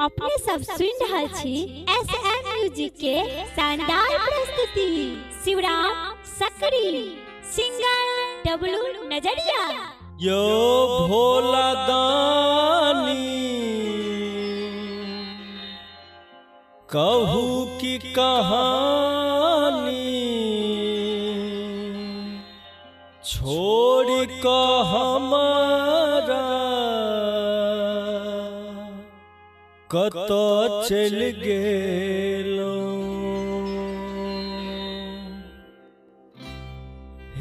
अपने सब सुन रहल छी एसएम म्यूजिक के शानदार प्रस्तुति। शिवराम सकरी, सिंगर डब्लू नजरिया। यो भोला दानी कहू की कहानी, छोड़ का हमारा कतो चल गेलो।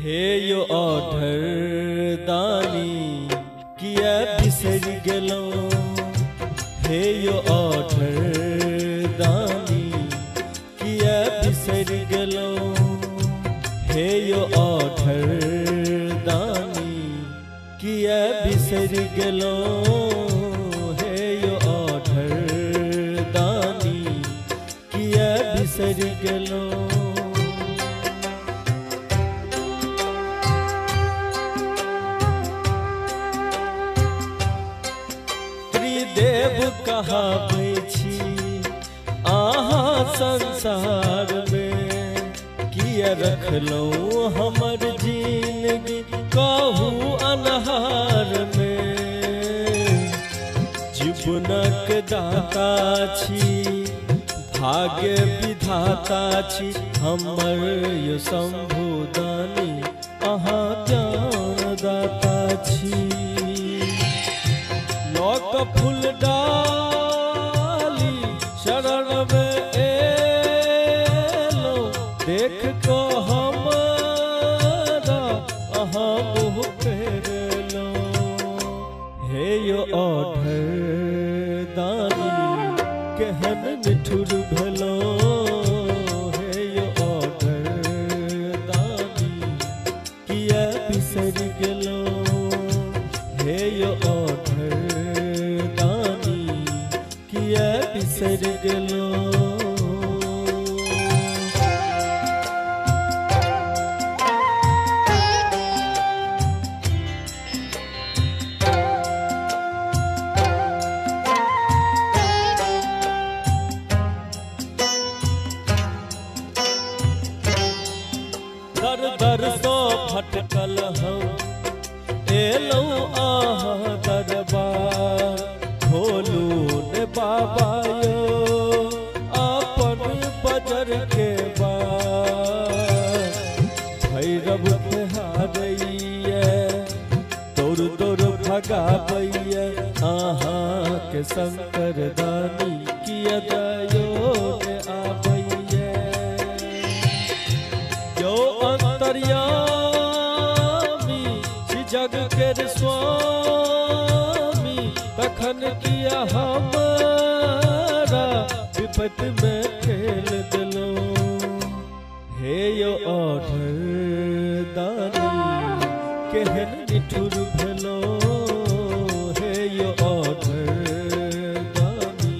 हे यो ऑर्डर दानी किया बिसर गेलो। हे यो ऑर्डर दानी किया बिसर गेलो। हे यो ऑर्डर दानी किया बिसर गेलो। हे यो ऑर्डर दानी किया बिसर गेलो। त्रिदेव कहाबै छी अहाँ संसार में, किया रखलहुँ हमर जिंदगी कहू अन्हार में। जीवनक दाता छी, भाग्य विधाता छी, हमर यो शंभु दानी अहाँ ज्ञान दाता छी। लोक फूल डाली शरण में एलो, देख को हमारा अहाँ मुँह फेरलो। हे यो ऑर्डर दानी केहन निठुर भेलो। हे यो ऑर्डर दानी किया बिसर गेलो। हे यो ऑर्डर दानी किया बिसर गेलो। दर दर सो भटकल हम एलौं अहाँ दरबार। खोलू ने बाबा यो अपन बजर के बार। भैरव बिहारैया दौड़ दौड़ भगाबैया, अहाँ के शंकर दानी किया दयो ने आबैया। यो अंतर्यामी जग के स्वामी, तखन किया हमारा विपत में खेल दिलो। हे यो ऑर्डर दानी केहन निठुर भेलो। हे यो ऑर्डर दानी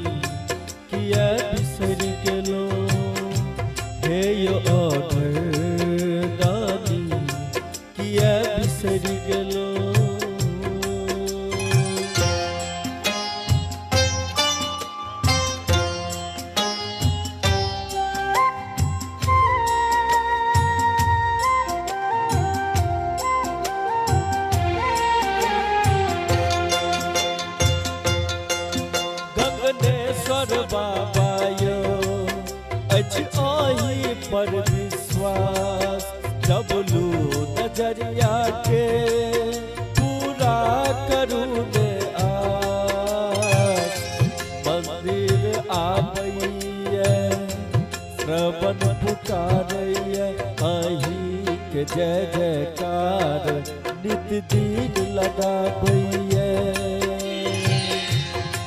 किया बिसर गेलो। हे यो ऑर्डर दानी किया बिसर गेलो। गंगनेश्वर बाबा यो अछि अहीं पर विश्वास। डब्लू नजरिया के पूरा करू ने आस। मंदिर आबैया श्रवण पुकारैया, अहीं के जय जयकार नित दिन लगाबैया।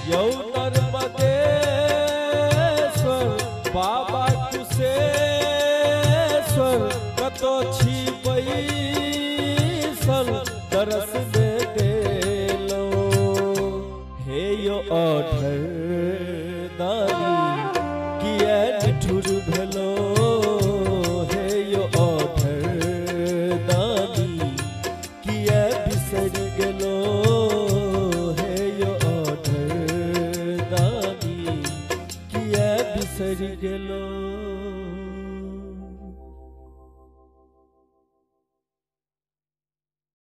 यौ नर्मदेश्वर बाबा कुशेश्वर कतो छी बैसल दरस में गेलो। हे यो ऑर्डर दानी किया निठुर भेलो। हे यो ऑर्डर दानी किया बिसर गेलो। बिसरि गेलो